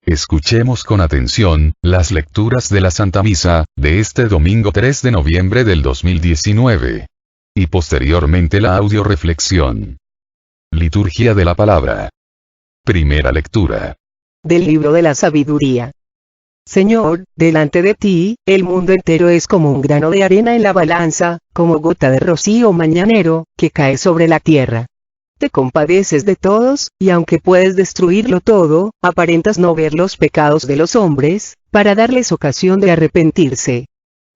Escuchemos con atención las lecturas de la Santa Misa de este domingo 3 de noviembre del 2019. Y posteriormente la audioreflexión. Liturgia de la Palabra. Primera lectura. Del libro de la sabiduría. Señor, delante de ti, el mundo entero es como un grano de arena en la balanza, como gota de rocío mañanero, que cae sobre la tierra. Te compadeces de todos, y aunque puedes destruirlo todo, aparentas no ver los pecados de los hombres, para darles ocasión de arrepentirse.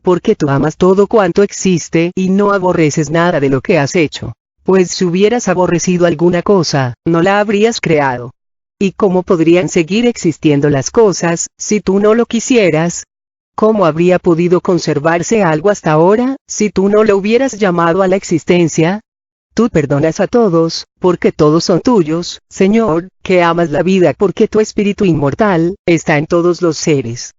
Porque tú amas todo cuanto existe y no aborreces nada de lo que has hecho. Pues si hubieras aborrecido alguna cosa, no la habrías creado. ¿Y cómo podrían seguir existiendo las cosas, si tú no lo quisieras? ¿Cómo habría podido conservarse algo hasta ahora, si tú no lo hubieras llamado a la existencia? Tú perdonas a todos, porque todos son tuyos, Señor, que amas la vida porque tu espíritu inmortal está en todos los seres.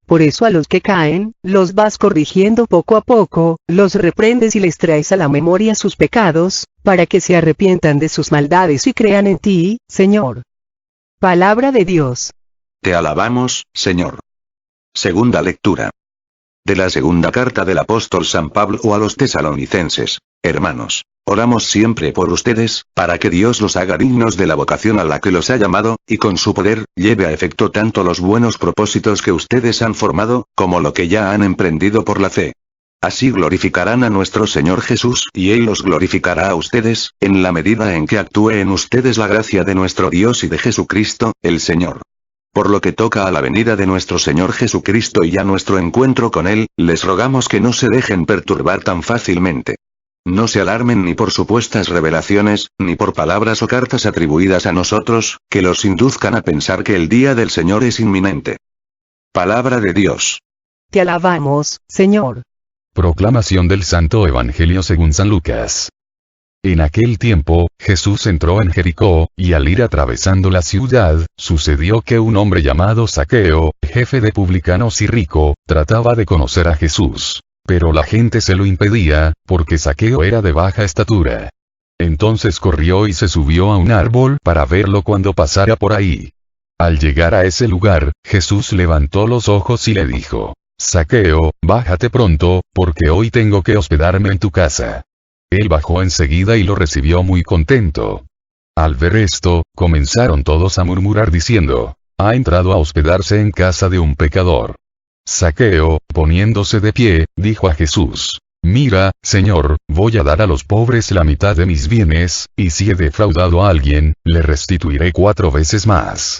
Por eso a los que caen, los vas corrigiendo poco a poco, los reprendes y les traes a la memoria sus pecados, para que se arrepientan de sus maldades y crean en ti, Señor. Palabra de Dios. Te alabamos, Señor. Segunda lectura. De la segunda carta del apóstol San Pablo a los tesalonicenses. Hermanos, oramos siempre por ustedes, para que Dios los haga dignos de la vocación a la que los ha llamado, y con su poder, lleve a efecto tanto los buenos propósitos que ustedes han formado, como lo que ya han emprendido por la fe. Así glorificarán a nuestro Señor Jesús y Él los glorificará a ustedes, en la medida en que actúe en ustedes la gracia de nuestro Dios y de Jesucristo, el Señor. Por lo que toca a la venida de nuestro Señor Jesucristo y a nuestro encuentro con Él, les rogamos que no se dejen perturbar tan fácilmente. No se alarmen ni por supuestas revelaciones, ni por palabras o cartas atribuidas a nosotros, que los induzcan a pensar que el día del Señor es inminente. Palabra de Dios. Te alabamos, Señor. Proclamación del Santo Evangelio según San Lucas. En aquel tiempo, Jesús entró en Jericó, y al ir atravesando la ciudad, sucedió que un hombre llamado Zaqueo, jefe de publicanos y rico, trataba de conocer a Jesús. Pero la gente se lo impedía, porque Zaqueo era de baja estatura. Entonces corrió y se subió a un árbol para verlo cuando pasara por ahí. Al llegar a ese lugar, Jesús levantó los ojos y le dijo: Zaqueo, bájate pronto, porque hoy tengo que hospedarme en tu casa. Él bajó enseguida y lo recibió muy contento. Al ver esto, comenzaron todos a murmurar diciendo: ha entrado a hospedarse en casa de un pecador. Zaqueo, poniéndose de pie, dijo a Jesús: mira, Señor, voy a dar a los pobres la mitad de mis bienes, y si he defraudado a alguien, le restituiré 4 veces más.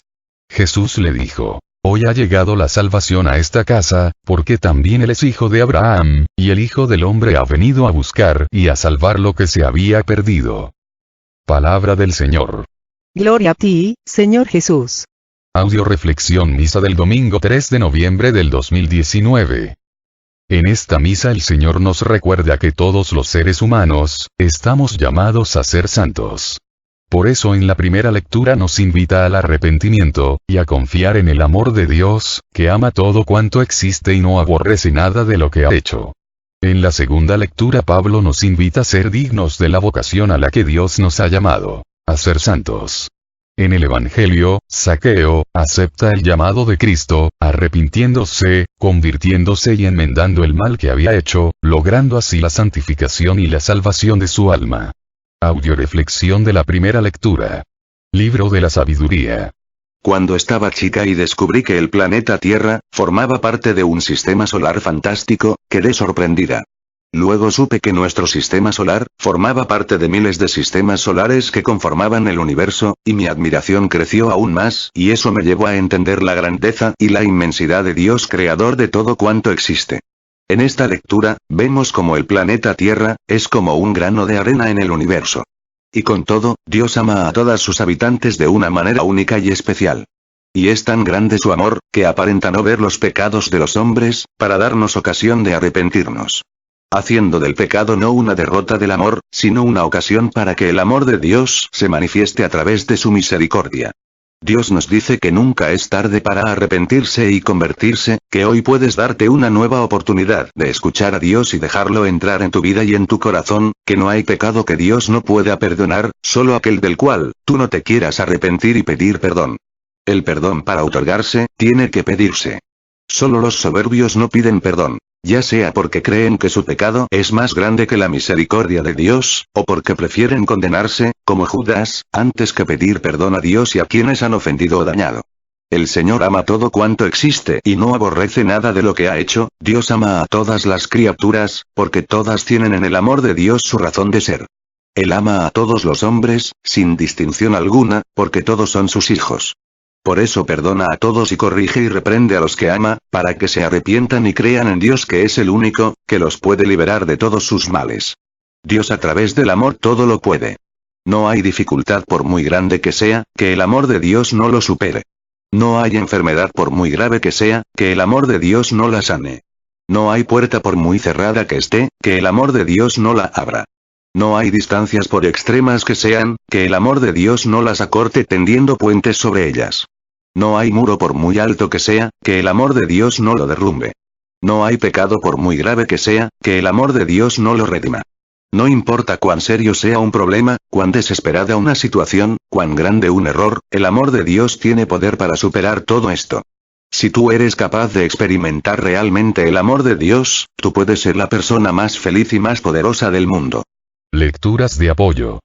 Jesús le dijo: hoy ha llegado la salvación a esta casa, porque también él es hijo de Abraham, y el Hijo del Hombre ha venido a buscar y a salvar lo que se había perdido. Palabra del Señor. Gloria a ti, Señor Jesús. Audioreflexión Misa del domingo 3 de noviembre del 2019. En esta misa el Señor nos recuerda que todos los seres humanos, estamos llamados a ser santos. Por eso en la primera lectura nos invita al arrepentimiento, y a confiar en el amor de Dios, que ama todo cuanto existe y no aborrece nada de lo que ha hecho. En la segunda lectura Pablo nos invita a ser dignos de la vocación a la que Dios nos ha llamado, a ser santos. En el Evangelio, Zaqueo acepta el llamado de Cristo, arrepintiéndose, convirtiéndose y enmendando el mal que había hecho, logrando así la santificación y la salvación de su alma. Audioreflexión de la primera lectura. Libro de la Sabiduría. Cuando estaba chica y descubrí que el planeta Tierra formaba parte de un sistema solar fantástico, quedé sorprendida. Luego supe que nuestro sistema solar formaba parte de miles de sistemas solares que conformaban el universo, y mi admiración creció aún más, y eso me llevó a entender la grandeza y la inmensidad de Dios creador de todo cuanto existe. En esta lectura, vemos como el planeta Tierra es como un grano de arena en el universo. Y con todo, Dios ama a todas sus habitantes de una manera única y especial. Y es tan grande su amor, que aparenta no ver los pecados de los hombres, para darnos ocasión de arrepentirnos. Haciendo del pecado no una derrota del amor, sino una ocasión para que el amor de Dios se manifieste a través de su misericordia. Dios nos dice que nunca es tarde para arrepentirse y convertirse, que hoy puedes darte una nueva oportunidad de escuchar a Dios y dejarlo entrar en tu vida y en tu corazón, que no hay pecado que Dios no pueda perdonar, solo aquel del cual tú no te quieras arrepentir y pedir perdón. El perdón para otorgarse, tiene que pedirse. Solo los soberbios no piden perdón, ya sea porque creen que su pecado es más grande que la misericordia de Dios, o porque prefieren condenarse, como Judas, antes que pedir perdón a Dios y a quienes han ofendido o dañado. El Señor ama todo cuanto existe y no aborrece nada de lo que ha hecho. Dios ama a todas las criaturas, porque todas tienen en el amor de Dios su razón de ser. Él ama a todos los hombres, sin distinción alguna, porque todos son sus hijos. Por eso perdona a todos y corrige y reprende a los que ama, para que se arrepientan y crean en Dios, que es el único, que los puede liberar de todos sus males. Dios a través del amor todo lo puede. No hay dificultad por muy grande que sea, que el amor de Dios no lo supere. No hay enfermedad por muy grave que sea, que el amor de Dios no la sane. No hay puerta por muy cerrada que esté, que el amor de Dios no la abra. No hay distancias por extremas que sean, que el amor de Dios no las acorte tendiendo puentes sobre ellas. No hay muro por muy alto que sea, que el amor de Dios no lo derrumbe. No hay pecado por muy grave que sea, que el amor de Dios no lo redima. No importa cuán serio sea un problema, cuán desesperada una situación, cuán grande un error, el amor de Dios tiene poder para superar todo esto. Si tú eres capaz de experimentar realmente el amor de Dios, tú puedes ser la persona más feliz y más poderosa del mundo. Lecturas de apoyo.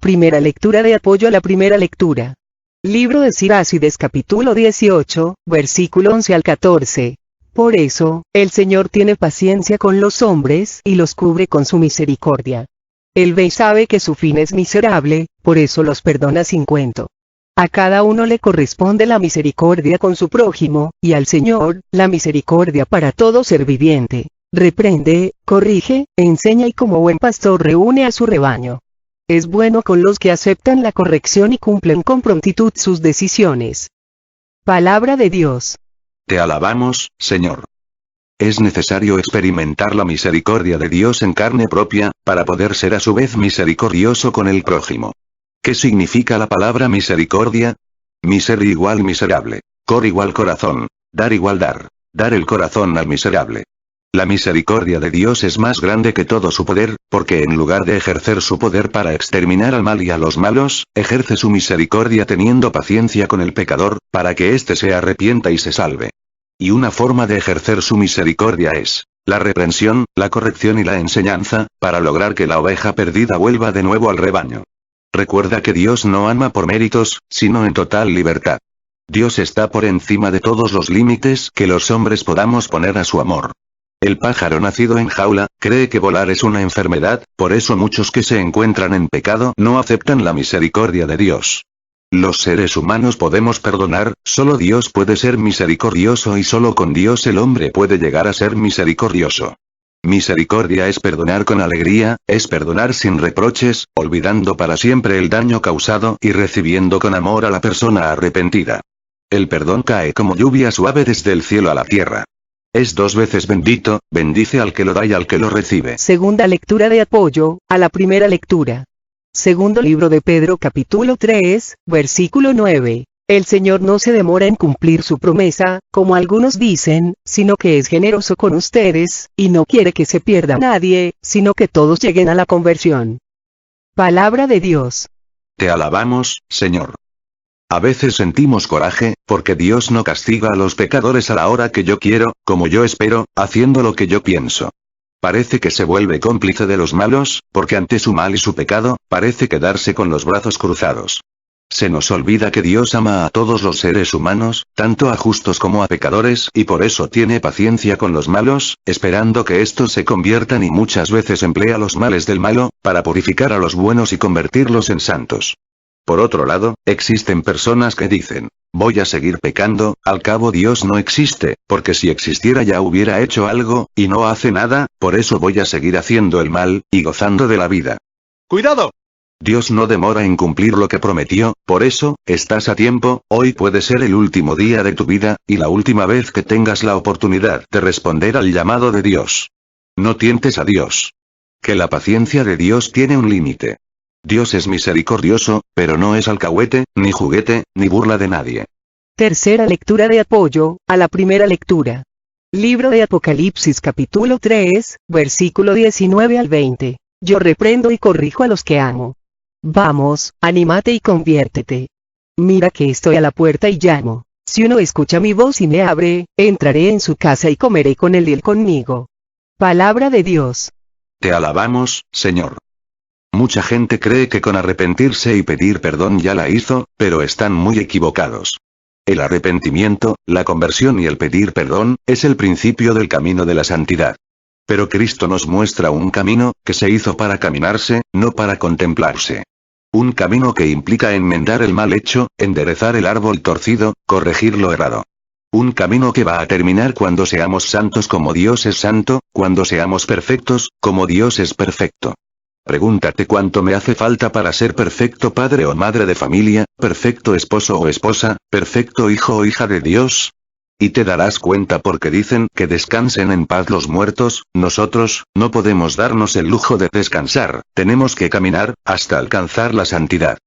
Primera lectura de apoyo a la primera lectura. Libro de Sirácides capítulo 18, versículo 11 al 14. Por eso, el Señor tiene paciencia con los hombres y los cubre con su misericordia. Él ve y sabe que su fin es miserable, por eso los perdona sin cuento. A cada uno le corresponde la misericordia con su prójimo, y al Señor, la misericordia para todo ser viviente. Reprende, corrige, enseña y como buen pastor reúne a su rebaño. Es bueno con los que aceptan la corrección y cumplen con prontitud sus decisiones. Palabra de Dios. Te alabamos, Señor. Es necesario experimentar la misericordia de Dios en carne propia, para poder ser a su vez misericordioso con el prójimo. ¿Qué significa la palabra misericordia? Miser igual miserable. Cor igual corazón. Dar igual dar el corazón al miserable. La misericordia de Dios es más grande que todo su poder, porque en lugar de ejercer su poder para exterminar al mal y a los malos, ejerce su misericordia teniendo paciencia con el pecador, para que éste se arrepienta y se salve. Y una forma de ejercer su misericordia es la reprensión, la corrección y la enseñanza, para lograr que la oveja perdida vuelva de nuevo al rebaño. Recuerda que Dios no ama por méritos, sino en total libertad. Dios está por encima de todos los límites que los hombres podamos poner a su amor. El pájaro nacido en jaula, cree que volar es una enfermedad, por eso muchos que se encuentran en pecado no aceptan la misericordia de Dios. Los seres humanos podemos perdonar, solo Dios puede ser misericordioso y solo con Dios el hombre puede llegar a ser misericordioso. Misericordia es perdonar con alegría, es perdonar sin reproches, olvidando para siempre el daño causado y recibiendo con amor a la persona arrepentida. El perdón cae como lluvia suave desde el cielo a la tierra. Es 2 veces bendito, bendice al que lo da y al que lo recibe. Segunda lectura de apoyo a la primera lectura. Segundo libro de Pedro capítulo 3, versículo 9. El Señor no se demora en cumplir su promesa, como algunos dicen, sino que es generoso con ustedes, y no quiere que se pierda nadie, sino que todos lleguen a la conversión. Palabra de Dios. Te alabamos, Señor. A veces sentimos coraje, porque Dios no castiga a los pecadores a la hora que yo quiero, como yo espero, haciendo lo que yo pienso. Parece que se vuelve cómplice de los malos, porque ante su mal y su pecado, parece quedarse con los brazos cruzados. Se nos olvida que Dios ama a todos los seres humanos, tanto a justos como a pecadores, y por eso tiene paciencia con los malos, esperando que estos se conviertan y muchas veces emplea los males del malo, para purificar a los buenos y convertirlos en santos. Por otro lado, existen personas que dicen, voy a seguir pecando, al cabo Dios no existe, porque si existiera ya hubiera hecho algo, y no hace nada, por eso voy a seguir haciendo el mal, y gozando de la vida. ¡Cuidado! Dios no demora en cumplir lo que prometió, por eso, estás a tiempo, hoy puede ser el último día de tu vida, y la última vez que tengas la oportunidad de responder al llamado de Dios. No tientes a Dios. Que la paciencia de Dios tiene un límite. Dios es misericordioso, pero no es alcahuete, ni juguete, ni burla de nadie. Tercera lectura de apoyo a la primera lectura. Libro de Apocalipsis capítulo 3, versículo 19 al 20. Yo reprendo y corrijo a los que amo. Vamos, anímate y conviértete. Mira que estoy a la puerta y llamo. Si uno escucha mi voz y me abre, entraré en su casa y comeré con él y él conmigo. Palabra de Dios. Te alabamos, Señor. Mucha gente cree que con arrepentirse y pedir perdón ya la hizo, pero están muy equivocados. El arrepentimiento, la conversión y el pedir perdón, es el principio del camino de la santidad. Pero Cristo nos muestra un camino, que se hizo para caminarse, no para contemplarse. Un camino que implica enmendar el mal hecho, enderezar el árbol torcido, corregir lo errado. Un camino que va a terminar cuando seamos santos como Dios es santo, cuando seamos perfectos, como Dios es perfecto. Pregúntate cuánto me hace falta para ser perfecto padre o madre de familia, perfecto esposo o esposa, perfecto hijo o hija de Dios. Y te darás cuenta porque dicen que descansen en paz los muertos, nosotros, no podemos darnos el lujo de descansar, tenemos que caminar, hasta alcanzar la santidad.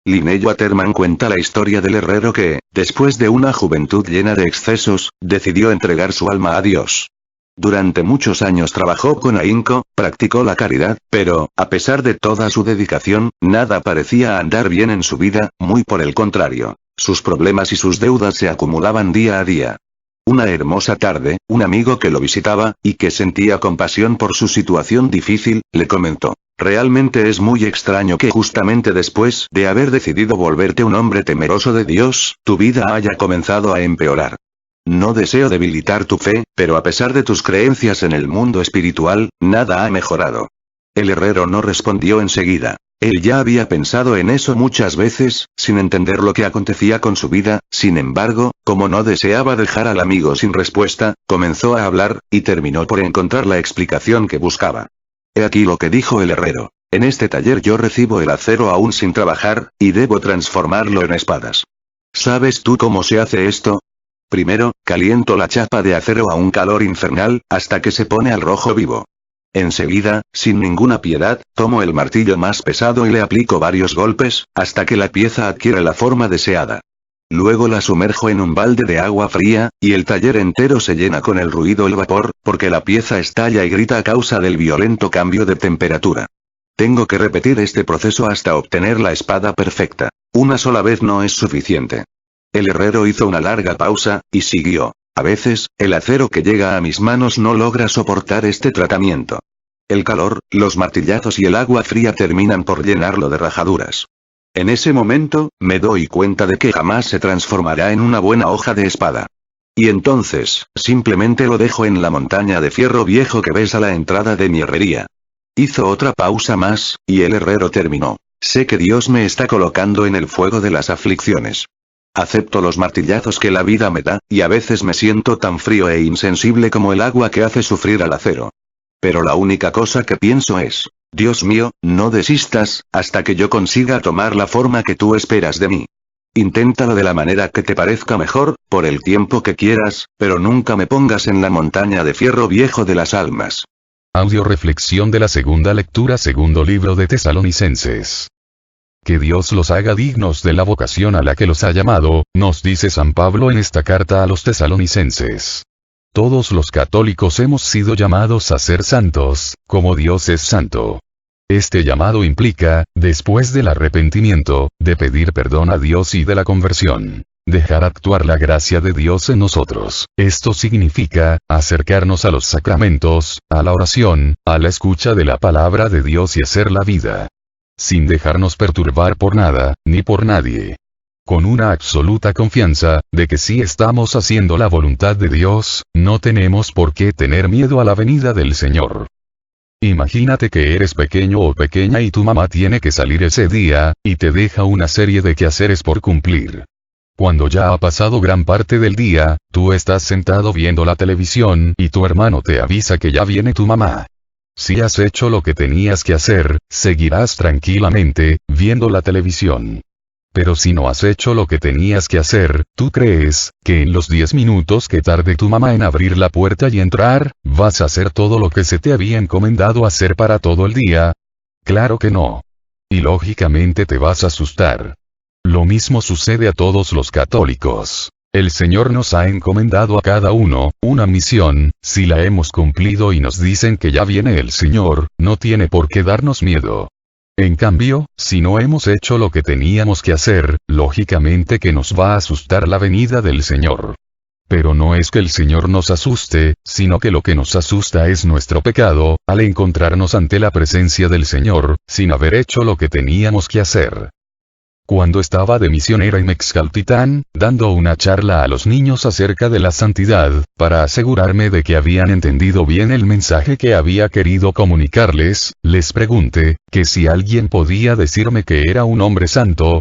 Linnea Waterman cuenta la historia del herrero que, después de una juventud llena de excesos, decidió entregar su alma a Dios. Durante muchos años trabajó con ahínco, practicó la caridad, pero, a pesar de toda su dedicación, nada parecía andar bien en su vida, muy por el contrario. Sus problemas y sus deudas se acumulaban día a día. Una hermosa tarde, un amigo que lo visitaba, y que sentía compasión por su situación difícil, le comentó: realmente es muy extraño que justamente después de haber decidido volverte un hombre temeroso de Dios, tu vida haya comenzado a empeorar. No deseo debilitar tu fe, pero a pesar de tus creencias en el mundo espiritual, nada ha mejorado. El herrero no respondió enseguida. Él ya había pensado en eso muchas veces, sin entender lo que acontecía con su vida, sin embargo, como no deseaba dejar al amigo sin respuesta, comenzó a hablar, y terminó por encontrar la explicación que buscaba. He aquí lo que dijo el herrero: en este taller yo recibo el acero aún sin trabajar, y debo transformarlo en espadas. ¿Sabes tú cómo se hace esto? Primero, caliento la chapa de acero a un calor infernal, hasta que se pone al rojo vivo. Enseguida, sin ninguna piedad, tomo el martillo más pesado y le aplico varios golpes, hasta que la pieza adquiere la forma deseada. Luego la sumerjo en un balde de agua fría, y el taller entero se llena con el ruido del vapor, porque la pieza estalla y grita a causa del violento cambio de temperatura. Tengo que repetir este proceso hasta obtener la espada perfecta. Una sola vez no es suficiente. El herrero hizo una larga pausa, y siguió. A veces, el acero que llega a mis manos no logra soportar este tratamiento. El calor, los martillazos y el agua fría terminan por llenarlo de rajaduras. En ese momento, me doy cuenta de que jamás se transformará en una buena hoja de espada. Y entonces, simplemente lo dejo en la montaña de fierro viejo que ves a la entrada de mi herrería. Hizo otra pausa más, y el herrero terminó. Sé que Dios me está colocando en el fuego de las aflicciones. Acepto los martillazos que la vida me da, y a veces me siento tan frío e insensible como el agua que hace sufrir al acero. Pero la única cosa que pienso es: Dios mío, no desistas, hasta que yo consiga tomar la forma que tú esperas de mí. Inténtalo de la manera que te parezca mejor, por el tiempo que quieras, pero nunca me pongas en la montaña de fierro viejo de las almas. Audio reflexión de la segunda lectura, segundo libro de Tesalonicenses. Que Dios los haga dignos de la vocación a la que los ha llamado, nos dice San Pablo en esta carta a los tesalonicenses. Todos los católicos hemos sido llamados a ser santos, como Dios es santo. Este llamado implica, después del arrepentimiento, de pedir perdón a Dios y de la conversión, dejar actuar la gracia de Dios en nosotros. Esto significa, acercarnos a los sacramentos, a la oración, a la escucha de la palabra de Dios y hacer la vida sin dejarnos perturbar por nada, ni por nadie. Con una absoluta confianza, de que si estamos haciendo la voluntad de Dios, no tenemos por qué tener miedo a la venida del Señor. Imagínate que eres pequeño o pequeña y tu mamá tiene que salir ese día, y te deja una serie de quehaceres por cumplir. Cuando ya ha pasado gran parte del día, tú estás sentado viendo la televisión y tu hermano te avisa que ya viene tu mamá. Si has hecho lo que tenías que hacer, seguirás tranquilamente, viendo la televisión. Pero si no has hecho lo que tenías que hacer, ¿tú crees que en los 10 minutos que tarde tu mamá en abrir la puerta y entrar, vas a hacer todo lo que se te había encomendado hacer para todo el día? Claro que no. Y lógicamente te vas a asustar. Lo mismo sucede a todos los católicos. El Señor nos ha encomendado a cada uno una misión, si la hemos cumplido y nos dicen que ya viene el Señor, no tiene por qué darnos miedo. En cambio, si no hemos hecho lo que teníamos que hacer, lógicamente que nos va a asustar la venida del Señor. Pero no es que el Señor nos asuste, sino que lo que nos asusta es nuestro pecado, al encontrarnos ante la presencia del Señor, sin haber hecho lo que teníamos que hacer. Cuando estaba de misionero en Mexcaltitán, dando una charla a los niños acerca de la santidad, para asegurarme de que habían entendido bien el mensaje que había querido comunicarles, les pregunté, que si alguien podía decirme que era un hombre santo.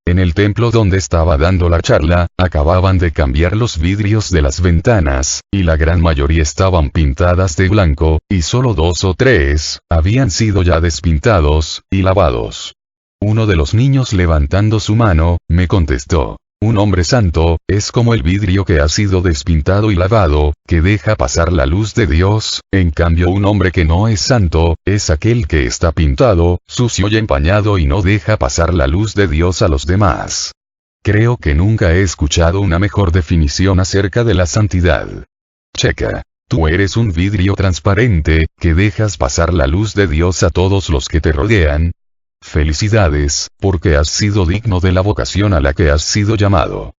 En el templo donde estaba dando la charla, acababan de cambiar los vidrios de las ventanas, y la gran mayoría estaban pintadas de blanco, y solo 2 o 3, habían sido ya despintados, y lavados. Uno de los niños levantando su mano, me contestó: un hombre santo, es como el vidrio que ha sido despintado y lavado, que deja pasar la luz de Dios, en cambio un hombre que no es santo, es aquel que está pintado, sucio y empañado y no deja pasar la luz de Dios a los demás. Creo que nunca he escuchado una mejor definición acerca de la santidad. Checa. Tú eres un vidrio transparente, que dejas pasar la luz de Dios a todos los que te rodean. Felicidades, porque has sido digno de la vocación a la que has sido llamado.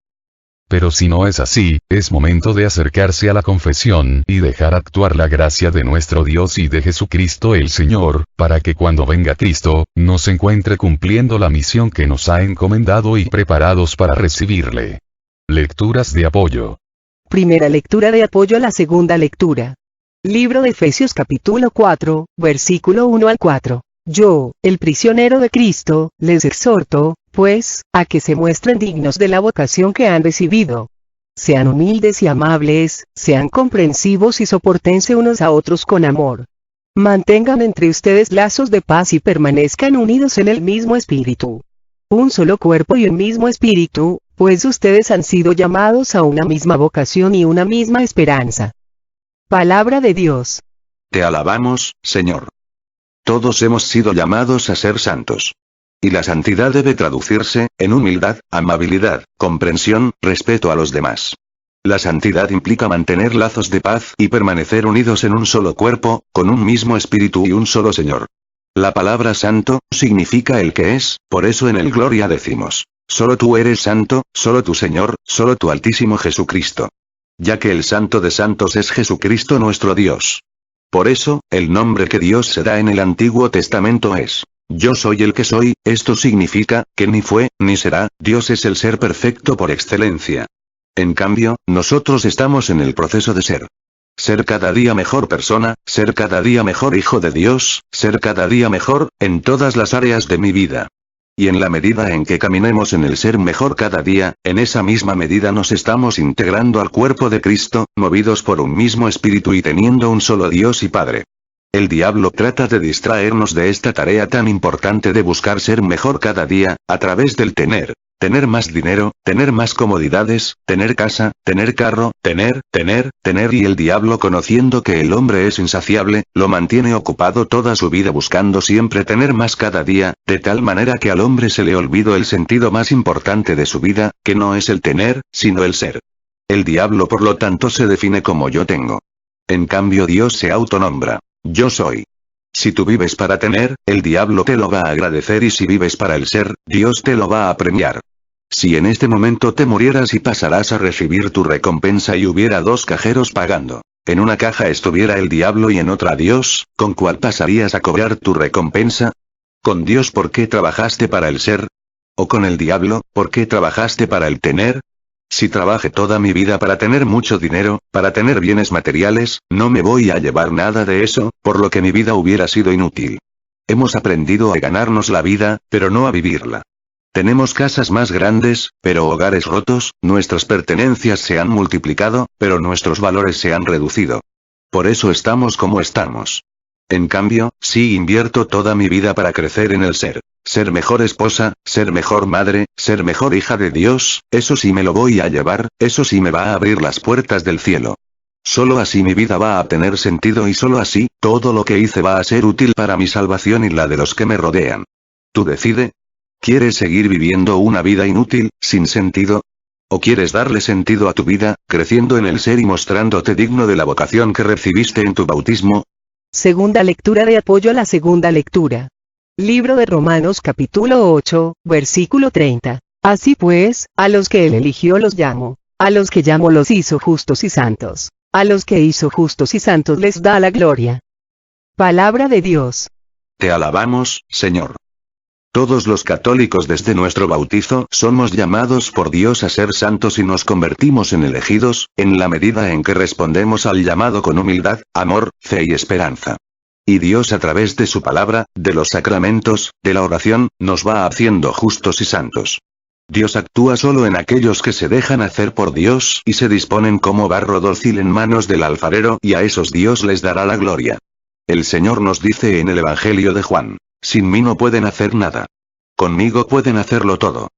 Pero si no es así, es momento de acercarse a la confesión y dejar actuar la gracia de nuestro Dios y de Jesucristo el Señor, para que cuando venga Cristo, nos encuentre cumpliendo la misión que nos ha encomendado y preparados para recibirle. Lecturas de apoyo. Primera lectura de apoyo a la segunda lectura. Libro de Efesios capítulo 4, versículo 1 al 4. Yo, el prisionero de Cristo, les exhorto, pues, a que se muestren dignos de la vocación que han recibido. Sean humildes y amables, sean comprensivos y soportense unos a otros con amor. Mantengan entre ustedes lazos de paz y permanezcan unidos en el mismo espíritu. Un solo cuerpo y un mismo espíritu, pues ustedes han sido llamados a una misma vocación y una misma esperanza. Palabra de Dios. Te alabamos, Señor. Todos hemos sido llamados a ser santos. Y la santidad debe traducirse en humildad, amabilidad, comprensión, respeto a los demás. La santidad implica mantener lazos de paz y permanecer unidos en un solo cuerpo, con un mismo espíritu y un solo Señor. La palabra santo significa el que es, por eso en el Gloria decimos: solo tú eres santo, solo tu Señor, solo tu Altísimo Jesucristo. Ya que el Santo de Santos es Jesucristo nuestro Dios. Por eso, el nombre que Dios se da en el Antiguo Testamento es: yo soy el que soy. Esto significa, que ni fue, ni será, Dios es el ser perfecto por excelencia. En cambio, nosotros estamos en el proceso de ser. Ser cada día mejor persona, ser cada día mejor hijo de Dios, ser cada día mejor, en todas las áreas de mi vida. Y en la medida en que caminemos en el ser mejor cada día, en esa misma medida nos estamos integrando al cuerpo de Cristo, movidos por un mismo espíritu y teniendo un solo Dios y Padre. El diablo trata de distraernos de esta tarea tan importante de buscar ser mejor cada día, a través del tener más dinero, tener más comodidades, tener casa, tener carro, tener, y el diablo, conociendo que el hombre es insaciable, lo mantiene ocupado toda su vida buscando siempre tener más cada día, de tal manera que al hombre se le olvidó el sentido más importante de su vida, que no es el tener, sino el ser. El diablo por lo tanto se define como yo tengo. En cambio Dios se autonombra: yo soy. Si tú vives para tener, el diablo te lo va a agradecer, y si vives para el ser, Dios te lo va a premiar. Si en este momento te murieras y pasarás a recibir tu recompensa y hubiera 2 cajeros pagando, en una caja estuviera el diablo y en otra Dios, ¿con cuál pasarías a cobrar tu recompensa? ¿Con Dios porque trabajaste para el ser? ¿O con el diablo, porque trabajaste para el tener? Si trabajé toda mi vida para tener mucho dinero, para tener bienes materiales, no me voy a llevar nada de eso, por lo que mi vida hubiera sido inútil. Hemos aprendido a ganarnos la vida, pero no a vivirla. Tenemos casas más grandes, pero hogares rotos, nuestras pertenencias se han multiplicado, pero nuestros valores se han reducido. Por eso estamos como estamos. En cambio, si invierto toda mi vida para crecer en el ser mejor esposa, ser mejor madre, ser mejor hija de Dios, eso sí me lo voy a llevar, eso sí me va a abrir las puertas del cielo. Solo así mi vida va a tener sentido y solo así, todo lo que hice va a ser útil para mi salvación y la de los que me rodean. Tú decide. ¿Quieres seguir viviendo una vida inútil, sin sentido? ¿O quieres darle sentido a tu vida, creciendo en el ser y mostrándote digno de la vocación que recibiste en tu bautismo? Segunda lectura de apoyo a la segunda lectura. Libro de Romanos capítulo 8, versículo 30. Así pues, a los que él eligió los llamó, a los que llamó los hizo justos y santos, a los que hizo justos y santos les da la gloria. Palabra de Dios. Te alabamos, Señor. Todos los católicos desde nuestro bautizo somos llamados por Dios a ser santos y nos convertimos en elegidos, en la medida en que respondemos al llamado con humildad, amor, fe y esperanza. Y Dios a través de su palabra, de los sacramentos, de la oración, nos va haciendo justos y santos. Dios actúa solo en aquellos que se dejan hacer por Dios y se disponen como barro dócil en manos del alfarero y a esos Dios les dará la gloria. El Señor nos dice en el Evangelio de Juan, sin mí no pueden hacer nada. Conmigo pueden hacerlo todo.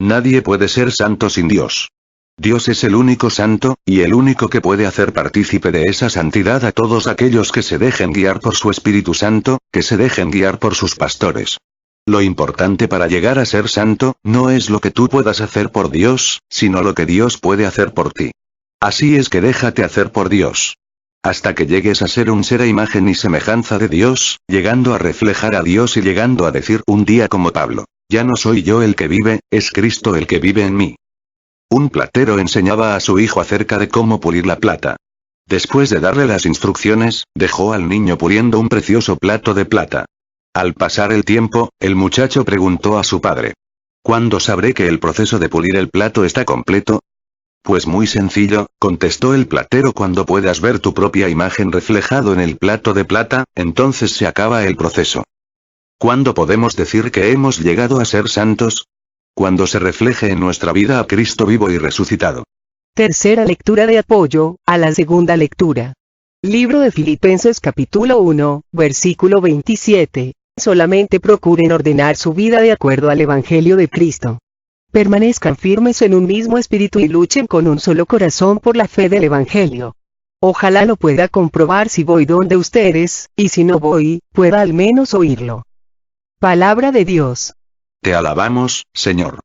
Nadie puede ser santo sin Dios. Dios es el único santo, y el único que puede hacer partícipe de esa santidad a todos aquellos que se dejen guiar por su Espíritu Santo, que se dejen guiar por sus pastores. Lo importante para llegar a ser santo, no es lo que tú puedas hacer por Dios, sino lo que Dios puede hacer por ti. Así es que déjate hacer por Dios. Hasta que llegues a ser un ser a imagen y semejanza de Dios, llegando a reflejar a Dios y llegando a decir un día como Pablo, ya no soy yo el que vive, es Cristo el que vive en mí. Un platero enseñaba a su hijo acerca de cómo pulir la plata. Después de darle las instrucciones, dejó al niño puliendo un precioso plato de plata. Al pasar el tiempo, el muchacho preguntó a su padre: ¿cuándo sabré que el proceso de pulir el plato está completo? Pues muy sencillo, contestó el platero, cuando puedas ver tu propia imagen reflejado en el plato de plata, entonces se acaba el proceso. ¿Cuándo podemos decir que hemos llegado a ser santos? Cuando se refleje en nuestra vida a Cristo vivo y resucitado. Tercera lectura de apoyo a la segunda lectura. Libro de Filipenses capítulo 1, versículo 27. Solamente procuren ordenar su vida de acuerdo al Evangelio de Cristo. Permanezcan firmes en un mismo espíritu y luchen con un solo corazón por la fe del Evangelio. Ojalá lo pueda comprobar si voy donde ustedes, y si no voy, pueda al menos oírlo. Palabra de Dios. Te alabamos, Señor.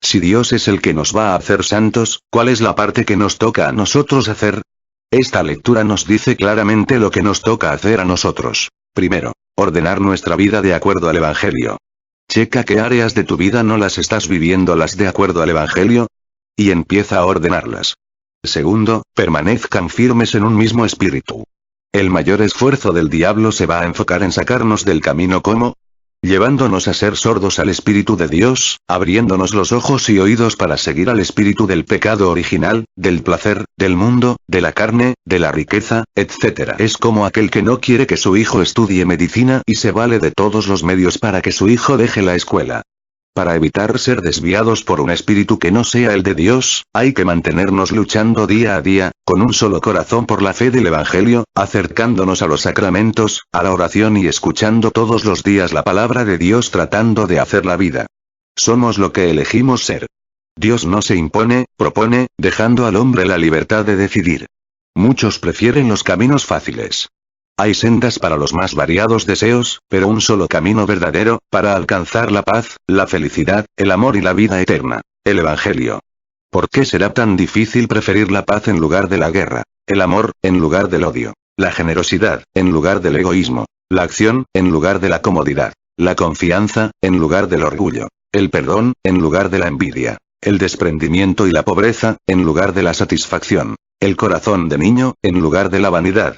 Si Dios es el que nos va a hacer santos, ¿cuál es la parte que nos toca a nosotros hacer? Esta lectura nos dice claramente lo que nos toca hacer a nosotros. Primero, ordenar nuestra vida de acuerdo al Evangelio. Checa qué áreas de tu vida no las estás viviendo las de acuerdo al Evangelio, y empieza a ordenarlas. Segundo, permanezcan firmes en un mismo espíritu. El mayor esfuerzo del diablo se va a enfocar en sacarnos del camino, ¿cómo? Llevándonos a ser sordos al Espíritu de Dios, abriéndonos los ojos y oídos para seguir al espíritu del pecado original, del placer, del mundo, de la carne, de la riqueza, etc. Es como aquel que no quiere que su hijo estudie medicina y se vale de todos los medios para que su hijo deje la escuela. Para evitar ser desviados por un espíritu que no sea el de Dios, hay que mantenernos luchando día a día, con un solo corazón por la fe del Evangelio, acercándonos a los sacramentos, a la oración y escuchando todos los días la palabra de Dios, tratando de hacer la vida. Somos lo que elegimos ser. Dios no se impone, propone, dejando al hombre la libertad de decidir. Muchos prefieren los caminos fáciles. Hay sendas para los más variados deseos, pero un solo camino verdadero, para alcanzar la paz, la felicidad, el amor y la vida eterna: el Evangelio. ¿Por qué será tan difícil preferir la paz en lugar de la guerra, el amor, en lugar del odio, la generosidad, en lugar del egoísmo, la acción, en lugar de la comodidad, la confianza, en lugar del orgullo, el perdón, en lugar de la envidia, el desprendimiento y la pobreza, en lugar de la satisfacción, el corazón de niño, en lugar de la vanidad?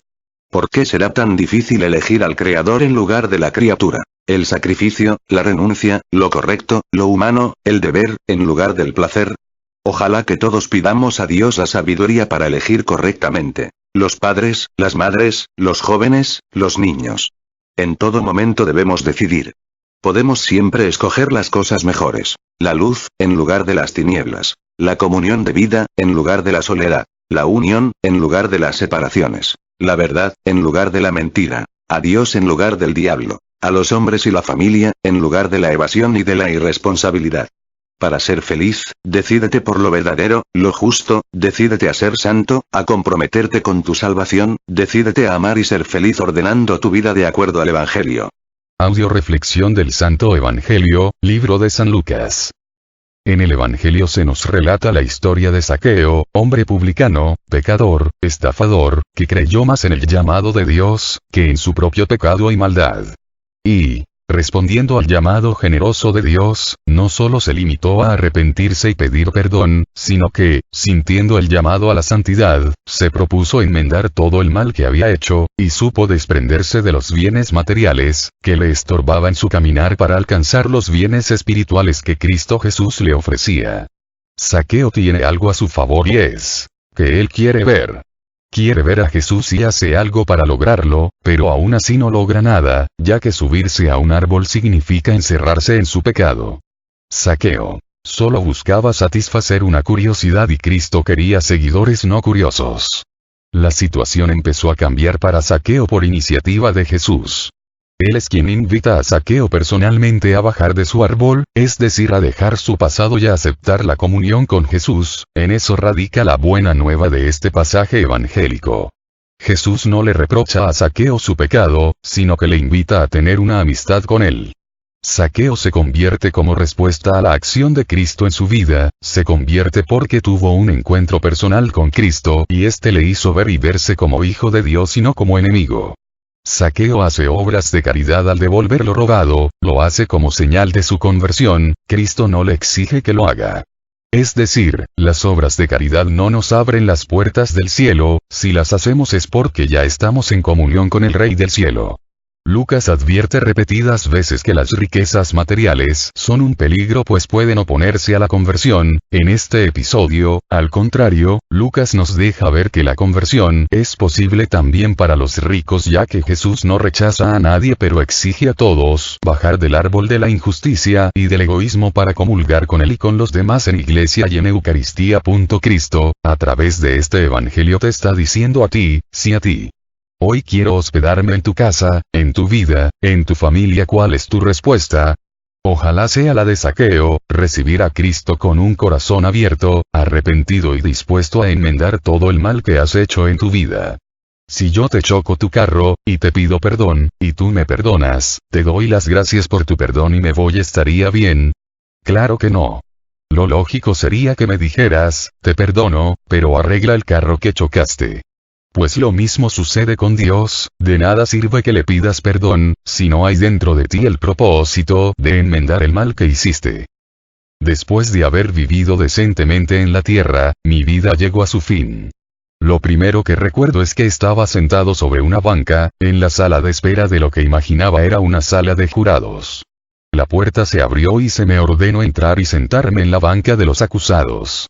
¿Por qué será tan difícil elegir al Creador en lugar de la criatura? El sacrificio, la renuncia, lo correcto, lo humano, el deber, en lugar del placer. Ojalá que todos pidamos a Dios la sabiduría para elegir correctamente. Los padres, las madres, los jóvenes, los niños. En todo momento debemos decidir. Podemos siempre escoger las cosas mejores. La luz, en lugar de las tinieblas. La comunión de vida, en lugar de la soledad. La unión, en lugar de las separaciones. La verdad, en lugar de la mentira. A Dios en lugar del diablo. A los hombres y la familia, en lugar de la evasión y de la irresponsabilidad. Para ser feliz, decídete por lo verdadero, lo justo, decídete a ser santo, a comprometerte con tu salvación, decídete a amar y ser feliz ordenando tu vida de acuerdo al Evangelio. Audio reflexión del Santo Evangelio, libro de San Lucas. En el Evangelio se nos relata la historia de Zaqueo, hombre publicano, pecador, estafador, que creyó más en el llamado de Dios, que en su propio pecado y maldad. Y, Respondiendo al llamado generoso de Dios, no solo se limitó a arrepentirse y pedir perdón, sino que, sintiendo el llamado a la santidad, se propuso enmendar todo el mal que había hecho, y supo desprenderse de los bienes materiales, que le estorbaban su caminar para alcanzar los bienes espirituales que Cristo Jesús le ofrecía. Zaqueo tiene algo a su favor y es que él quiere ver. Quiere ver a Jesús y hace algo para lograrlo, pero aún así no logra nada, ya que subirse a un árbol significa encerrarse en su pecado. Zaqueo solo buscaba satisfacer una curiosidad y Cristo quería seguidores no curiosos. La situación empezó a cambiar para Zaqueo por iniciativa de Jesús. Él es quien invita a Zaqueo personalmente a bajar de su árbol, es decir, a dejar su pasado y a aceptar la comunión con Jesús. En eso radica la buena nueva de este pasaje evangélico. Jesús no le reprocha a Zaqueo su pecado, sino que le invita a tener una amistad con él. Zaqueo se convierte como respuesta a la acción de Cristo en su vida, se convierte porque tuvo un encuentro personal con Cristo y éste le hizo ver y verse como hijo de Dios y no como enemigo. Zaqueo hace obras de caridad al devolver lo robado, lo hace como señal de su conversión, Cristo no le exige que lo haga. Es decir, las obras de caridad no nos abren las puertas del cielo, si las hacemos es porque ya estamos en comunión con el Rey del cielo. Lucas advierte repetidas veces que las riquezas materiales son un peligro pues pueden oponerse a la conversión. En este episodio, al contrario, Lucas nos deja ver que la conversión es posible también para los ricos ya que Jesús no rechaza a nadie pero exige a todos bajar del árbol de la injusticia y del egoísmo para comulgar con él y con los demás en iglesia y en Eucaristía. Cristo, a través de este evangelio te está diciendo a ti, sí a ti. Hoy quiero hospedarme en tu casa, en tu vida, en tu familia. ¿Cuál es tu respuesta? Ojalá sea la de Zaqueo, recibir a Cristo con un corazón abierto, arrepentido y dispuesto a enmendar todo el mal que has hecho en tu vida. Si yo te choco tu carro, y te pido perdón, y tú me perdonas, te doy las gracias por tu perdón y me voy, ¿estaría bien? Claro que no. Lo lógico sería que me dijeras, te perdono, pero arregla el carro que chocaste. Pues lo mismo sucede con Dios, de nada sirve que le pidas perdón, si no hay dentro de ti el propósito de enmendar el mal que hiciste. Después de haber vivido decentemente en la tierra, mi vida llegó a su fin. Lo primero que recuerdo es que estaba sentado sobre una banca, en la sala de espera de lo que imaginaba era una sala de jurados. La puerta se abrió y se me ordenó entrar y sentarme en la banca de los acusados.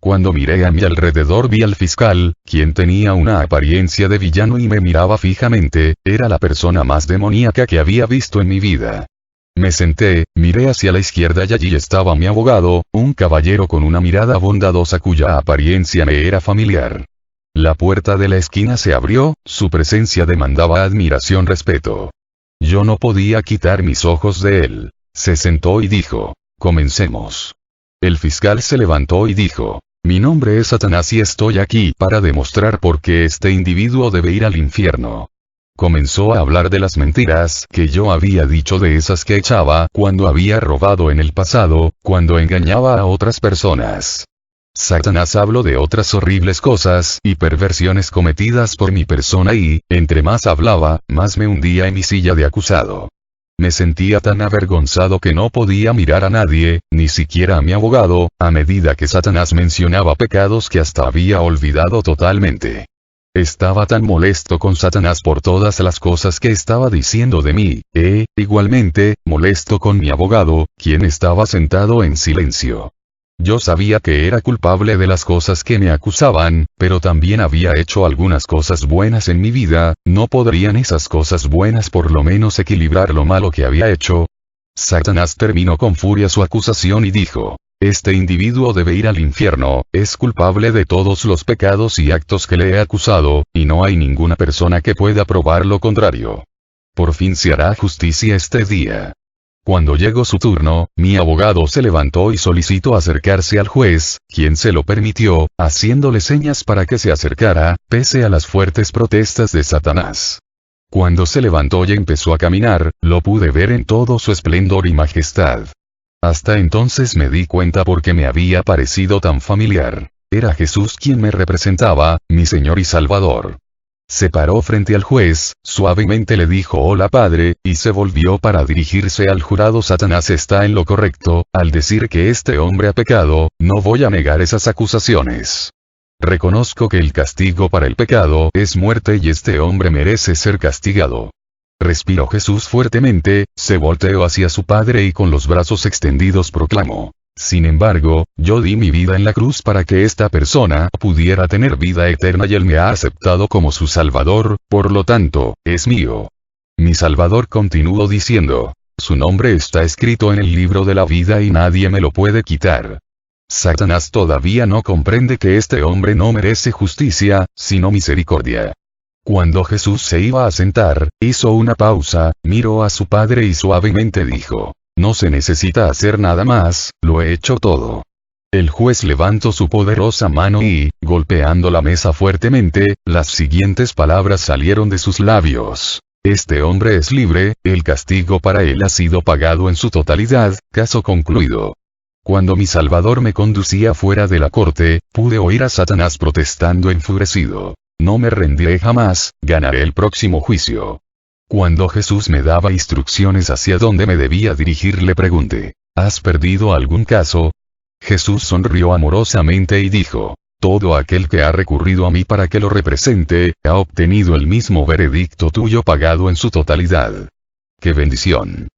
Cuando miré a mi alrededor vi al fiscal, quien tenía una apariencia de villano y me miraba fijamente, era la persona más demoníaca que había visto en mi vida. Me senté, miré hacia la izquierda y allí estaba mi abogado, un caballero con una mirada bondadosa cuya apariencia me era familiar. La puerta de la esquina se abrió, su presencia demandaba admiración, respeto. Yo no podía quitar mis ojos de él. Se sentó y dijo, comencemos. El fiscal se levantó y dijo, mi nombre es Satanás y estoy aquí para demostrar por qué este individuo debe ir al infierno. Comenzó a hablar de las mentiras que yo había dicho, de esas que echaba cuando había robado en el pasado, cuando engañaba a otras personas. Satanás habló de otras horribles cosas y perversiones cometidas por mi persona y, entre más hablaba, más me hundía en mi silla de acusado. Me sentía tan avergonzado que no podía mirar a nadie, ni siquiera a mi abogado, a medida que Satanás mencionaba pecados que hasta había olvidado totalmente. Estaba tan molesto con Satanás por todas las cosas que estaba diciendo de mí, igualmente, molesto con mi abogado, quien estaba sentado en silencio. Yo sabía que era culpable de las cosas que me acusaban, pero también había hecho algunas cosas buenas en mi vida. ¿No podrían esas cosas buenas por lo menos equilibrar lo malo que había hecho? Satanás terminó con furia su acusación y dijo, este individuo debe ir al infierno, es culpable de todos los pecados y actos que le he acusado, y no hay ninguna persona que pueda probar lo contrario. Por fin se hará justicia este día. Cuando llegó su turno, mi abogado se levantó y solicitó acercarse al juez, quien se lo permitió, haciéndole señas para que se acercara, pese a las fuertes protestas de Satanás. Cuando se levantó y empezó a caminar, lo pude ver en todo su esplendor y majestad. Hasta entonces me di cuenta por qué me había parecido tan familiar. Era Jesús quien me representaba, mi Señor y Salvador. Se paró frente al juez, suavemente le dijo hola padre, y se volvió para dirigirse al jurado. Satanás está en lo correcto, al decir que este hombre ha pecado, no voy a negar esas acusaciones. Reconozco que el castigo para el pecado es muerte y este hombre merece ser castigado. Respiró Jesús fuertemente, se volteó hacia su padre y con los brazos extendidos proclamó: sin embargo, yo di mi vida en la cruz para que esta persona pudiera tener vida eterna y él me ha aceptado como su Salvador, por lo tanto, es mío. Mi Salvador continuó diciendo: su nombre está escrito en el libro de la vida y nadie me lo puede quitar. Satanás todavía no comprende que este hombre no merece justicia, sino misericordia. Cuando Jesús se iba a sentar, hizo una pausa, miró a su padre y suavemente dijo: no se necesita hacer nada más, lo he hecho todo. El juez levantó su poderosa mano y, golpeando la mesa fuertemente, las siguientes palabras salieron de sus labios: este hombre es libre, el castigo para él ha sido pagado en su totalidad, caso concluido. Cuando mi Salvador me conducía fuera de la corte, pude oír a Satanás protestando enfurecido: no me rendiré jamás, ganaré el próximo juicio. Cuando Jesús me daba instrucciones hacia dónde me debía dirigir, le pregunté: ¿has perdido algún caso? Jesús sonrió amorosamente y dijo: todo aquel que ha recurrido a mí para que lo represente, ha obtenido el mismo veredicto tuyo pagado en su totalidad. ¡Qué bendición!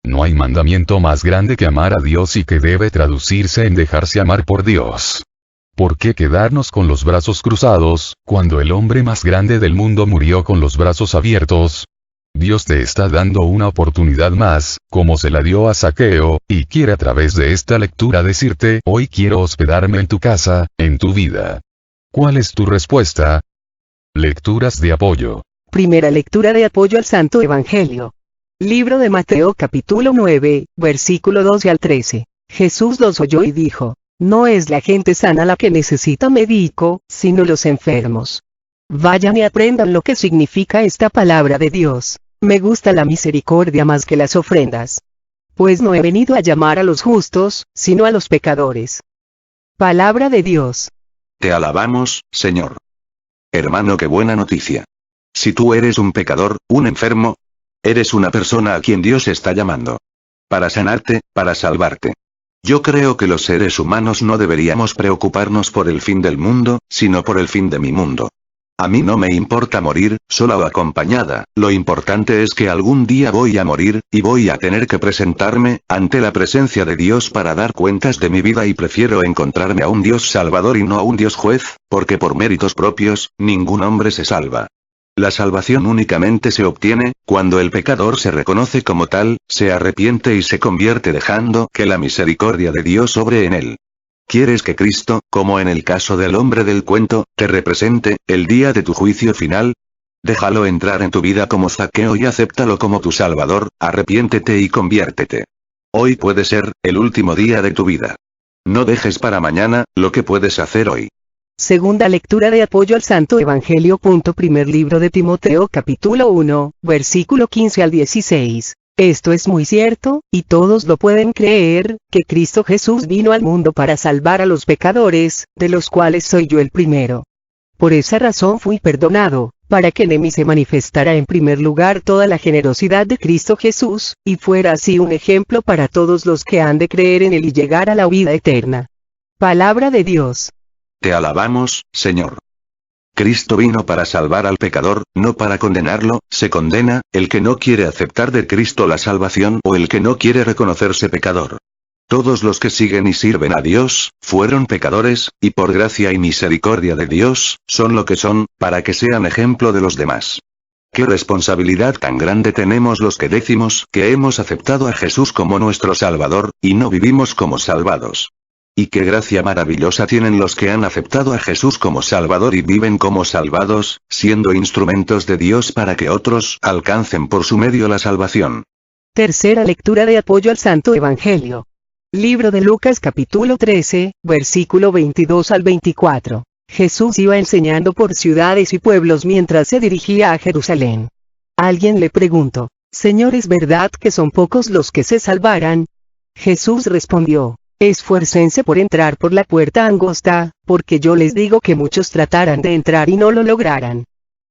No hay mandamiento más grande que amar a Dios y que debe traducirse en dejarse amar por Dios. ¿Por qué quedarnos con los brazos cruzados, cuando el hombre más grande del mundo murió con los brazos abiertos? Dios te está dando una oportunidad más, como se la dio a Zaqueo, y quiere a través de esta lectura decirte: hoy quiero hospedarme en tu casa, en tu vida. ¿Cuál es tu respuesta? Lecturas de apoyo. Primera lectura de apoyo al Santo Evangelio. Libro de Mateo capítulo 9, versículo 12 al 13. Jesús los oyó y dijo: no es la gente sana la que necesita médico, sino los enfermos. Vayan y aprendan lo que significa esta palabra de Dios. Me gusta la misericordia más que las ofrendas. Pues no he venido a llamar a los justos, sino a los pecadores. Palabra de Dios. Te alabamos, Señor. Hermano, qué buena noticia. Si tú eres un pecador, un enfermo, eres una persona a quien Dios está llamando. Para sanarte, para salvarte. Yo creo que los seres humanos no deberíamos preocuparnos por el fin del mundo, sino por el fin de mi mundo. A mí no me importa morir, sola o acompañada, lo importante es que algún día voy a morir, y voy a tener que presentarme ante la presencia de Dios para dar cuentas de mi vida, y prefiero encontrarme a un Dios salvador y no a un Dios juez, porque por méritos propios, ningún hombre se salva. La salvación únicamente se obtiene, cuando el pecador se reconoce como tal, se arrepiente y se convierte dejando que la misericordia de Dios obre en él. ¿Quieres que Cristo, como en el caso del hombre del cuento, te represente, el día de tu juicio final? Déjalo entrar en tu vida como Zaqueo y acéptalo como tu Salvador, arrepiéntete y conviértete. Hoy puede ser, el último día de tu vida. No dejes para mañana, lo que puedes hacer hoy. Segunda lectura de apoyo al Santo Evangelio. Primer libro de Timoteo capítulo 1, versículo 15 al 16. Esto es muy cierto, y todos lo pueden creer, que Cristo Jesús vino al mundo para salvar a los pecadores, de los cuales soy yo el primero. Por esa razón fui perdonado, para que en mí se manifestara en primer lugar toda la generosidad de Cristo Jesús, y fuera así un ejemplo para todos los que han de creer en él y llegar a la vida eterna. Palabra de Dios. Te alabamos, Señor. Cristo vino para salvar al pecador, no para condenarlo. Se condena el que no quiere aceptar de Cristo la salvación o el que no quiere reconocerse pecador. Todos los que siguen y sirven a Dios, fueron pecadores, y por gracia y misericordia de Dios, son lo que son, para que sean ejemplo de los demás. ¿Qué responsabilidad tan grande tenemos los que decimos que hemos aceptado a Jesús como nuestro Salvador, y no vivimos como salvados? Y qué gracia maravillosa tienen los que han aceptado a Jesús como Salvador y viven como salvados, siendo instrumentos de Dios para que otros alcancen por su medio la salvación. Tercera lectura de apoyo al Santo Evangelio. Libro de Lucas capítulo 13, versículo 22 al 24. Jesús iba enseñando por ciudades y pueblos mientras se dirigía a Jerusalén. Alguien le preguntó: Señor, ¿es verdad que son pocos los que se salvarán? Jesús respondió: esfuércense por entrar por la puerta angosta, porque yo les digo que muchos tratarán de entrar y no lo lograrán.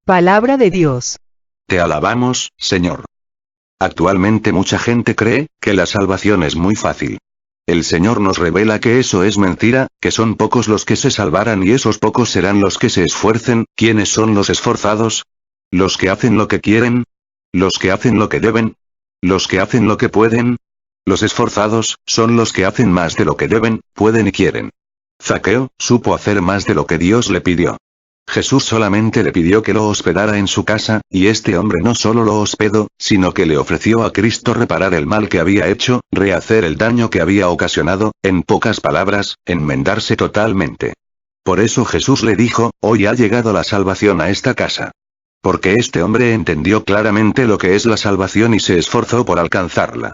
Palabra de Dios. Te alabamos, Señor. Actualmente mucha gente cree que la salvación es muy fácil. El Señor nos revela que eso es mentira, que son pocos los que se salvarán y esos pocos serán los que se esfuercen. ¿Quiénes son los esforzados? ¿Los que hacen lo que quieren? ¿Los que hacen lo que deben? ¿Los que hacen lo que pueden? Los esforzados son los que hacen más de lo que deben, pueden y quieren. Zaqueo supo hacer más de lo que Dios le pidió. Jesús solamente le pidió que lo hospedara en su casa, y este hombre no solo lo hospedó, sino que le ofreció a Cristo reparar el mal que había hecho, rehacer el daño que había ocasionado, en pocas palabras, enmendarse totalmente. Por eso Jesús le dijo, hoy ha llegado la salvación a esta casa. Porque este hombre entendió claramente lo que es la salvación y se esforzó por alcanzarla.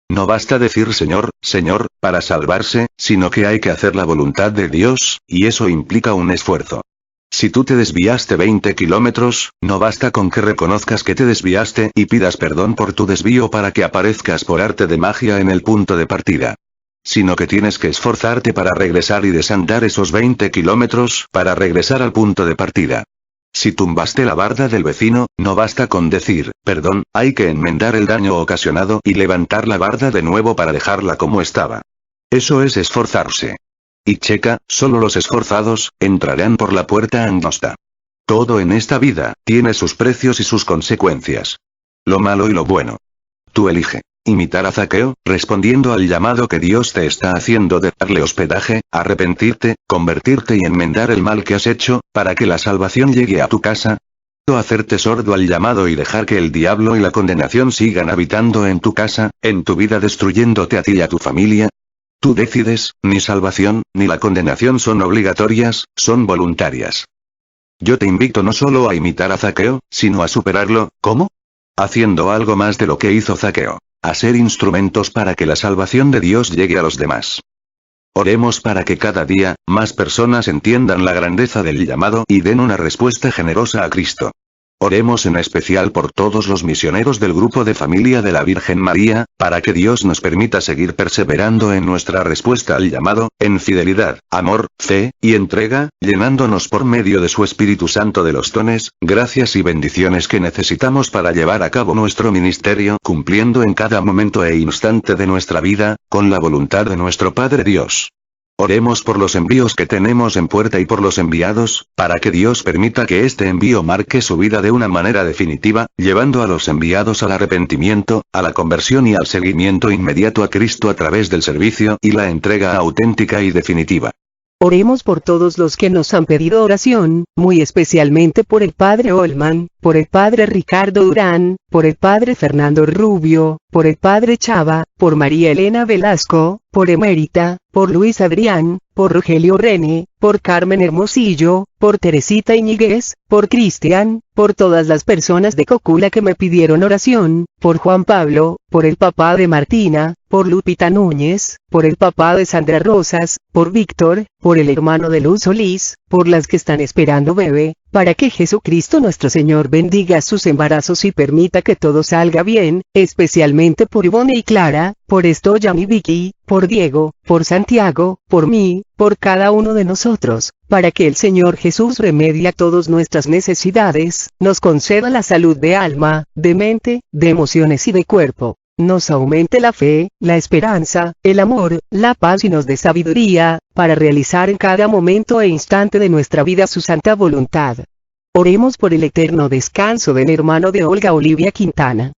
No basta decir Señor, Señor, para salvarse, sino que hay que hacer la voluntad de Dios, y eso implica un esfuerzo. Si tú te desviaste 20 kilómetros, no basta con que reconozcas que te desviaste y pidas perdón por tu desvío para que aparezcas por arte de magia en el punto de partida. Sino que tienes que esforzarte para regresar y desandar esos 20 kilómetros para regresar al punto de partida. Si tumbaste la barda del vecino, no basta con decir, perdón, hay que enmendar el daño ocasionado y levantar la barda de nuevo para dejarla como estaba. Eso es esforzarse. Y checa, solo los esforzados entrarán por la puerta angosta. Todo en esta vida tiene sus precios y sus consecuencias. Lo malo y lo bueno. Tú elige. Imitar a Zaqueo, respondiendo al llamado que Dios te está haciendo de darle hospedaje, arrepentirte, convertirte y enmendar el mal que has hecho, para que la salvación llegue a tu casa. O hacerte sordo al llamado y dejar que el diablo y la condenación sigan habitando en tu casa, en tu vida destruyéndote a ti y a tu familia. Tú decides, ni salvación, ni la condenación son obligatorias, son voluntarias. Yo te invito no solo a imitar a Zaqueo, sino a superarlo. ¿Cómo? Haciendo algo más de lo que hizo Zaqueo. A ser instrumentos para que la salvación de Dios llegue a los demás. Oremos para que cada día, más personas entiendan la grandeza del llamado y den una respuesta generosa a Cristo. Oremos en especial por todos los misioneros del grupo de familia de la Virgen María, para que Dios nos permita seguir perseverando en nuestra respuesta al llamado, en fidelidad, amor, fe, y entrega, llenándonos por medio de su Espíritu Santo de los dones, gracias y bendiciones que necesitamos para llevar a cabo nuestro ministerio, cumpliendo en cada momento e instante de nuestra vida, con la voluntad de nuestro Padre Dios. Oremos por los envíos que tenemos en puerta y por los enviados, para que Dios permita que este envío marque su vida de una manera definitiva, llevando a los enviados al arrepentimiento, a la conversión y al seguimiento inmediato a Cristo a través del servicio y la entrega auténtica y definitiva. Oremos por todos los que nos han pedido oración, muy especialmente por el Padre Olman, por el Padre Ricardo Durán, por el Padre Fernando Rubio, por el Padre Chava, por María Elena Velasco, por Emérita, por Luis Adrián, por Rogelio René, por Carmen Hermosillo, por Teresita Iñiguez, por Cristian, por todas las personas de Cocula que me pidieron oración, por Juan Pablo, por el papá de Martina, por Lupita Núñez, por el papá de Sandra Rosas, por Víctor, por el hermano de Luz Solís, por las que están esperando bebé, para que Jesucristo nuestro Señor bendiga sus embarazos y permita que todo salga bien, especialmente por Ivonne y Clara, por Estoyan y Vicky, por Diego, por Santiago, por mí, por cada uno de nosotros, para que el Señor Jesús remedie todas nuestras necesidades, nos conceda la salud de alma, de mente, de emociones y de cuerpo. Nos aumente la fe, la esperanza, el amor, la paz y nos dé sabiduría, para realizar en cada momento e instante de nuestra vida su santa voluntad. Oremos por el eterno descanso del hermano de Olga Olivia Quintana.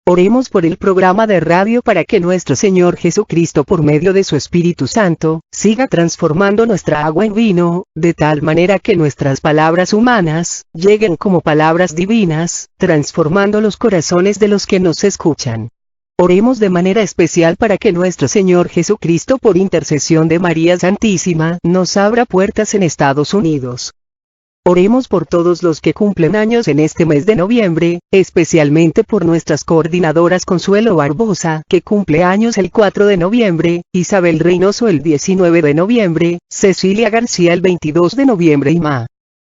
Oremos por el programa de radio para que nuestro Señor Jesucristo por medio de su Espíritu Santo, siga transformando nuestra agua en vino, de tal manera que nuestras palabras humanas, lleguen como palabras divinas, transformando los corazones de los que nos escuchan. Oremos de manera especial para que nuestro Señor Jesucristo por intercesión de María Santísima, nos abra puertas en Estados Unidos. Oremos por todos los que cumplen años en este mes de noviembre, especialmente por nuestras coordinadoras Consuelo Barbosa, que cumple años el 4 de noviembre, Isabel Reynoso el 19 de noviembre, Cecilia García el 22 de noviembre y Ma.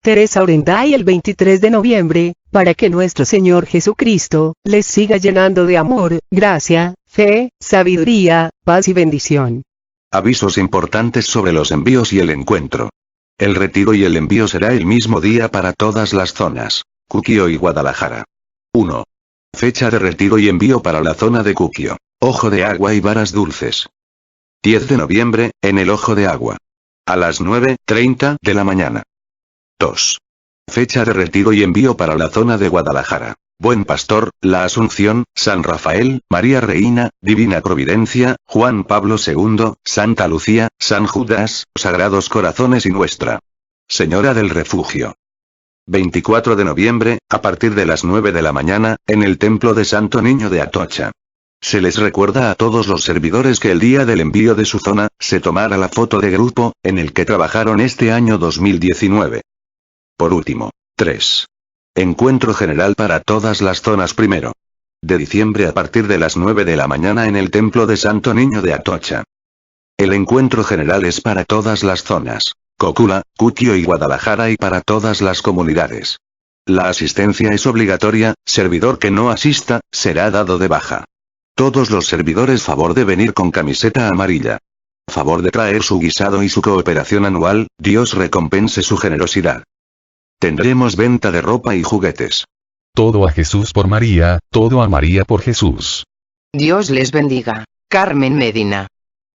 Teresa Orenday el 23 de noviembre, para que nuestro Señor Jesucristo les siga llenando de amor, gracia, fe, sabiduría, paz y bendición. Avisos importantes sobre los envíos y el encuentro. El retiro y el envío será el mismo día para todas las zonas. Kuquio y Guadalajara. 1. Fecha de retiro y envío para la zona de Kuquio. Ojo de Agua y Varas Dulces. 10 de noviembre, en el Ojo de Agua. A las 9:30 de la mañana. 2. Fecha de retiro y envío para la zona de Guadalajara. Buen Pastor, La Asunción, San Rafael, María Reina, Divina Providencia, Juan Pablo II, Santa Lucía, San Judas, Sagrados Corazones y Nuestra Señora del Refugio. 24 de noviembre, a partir de las 9 de la mañana, en el Templo de Santo Niño de Atocha. Se les recuerda a todos los servidores que el día del envío de su zona, se tomara la foto de grupo, en el que trabajaron este año 2019. Por último. 3. Encuentro general para todas las zonas 1 de diciembre a partir de las 9 de la mañana en el Templo de Santo Niño de Atocha. El encuentro general es para todas las zonas. Cocula, Kuquio y Guadalajara y para todas las comunidades. La asistencia es obligatoria, servidor que no asista, será dado de baja. Todos los servidores favor de venir con camiseta amarilla. Favor de traer su guisado y su cooperación anual, Dios recompense su generosidad. Tendremos venta de ropa y juguetes. Todo a Jesús por María, todo a María por Jesús. Dios les bendiga. Carmen Medina.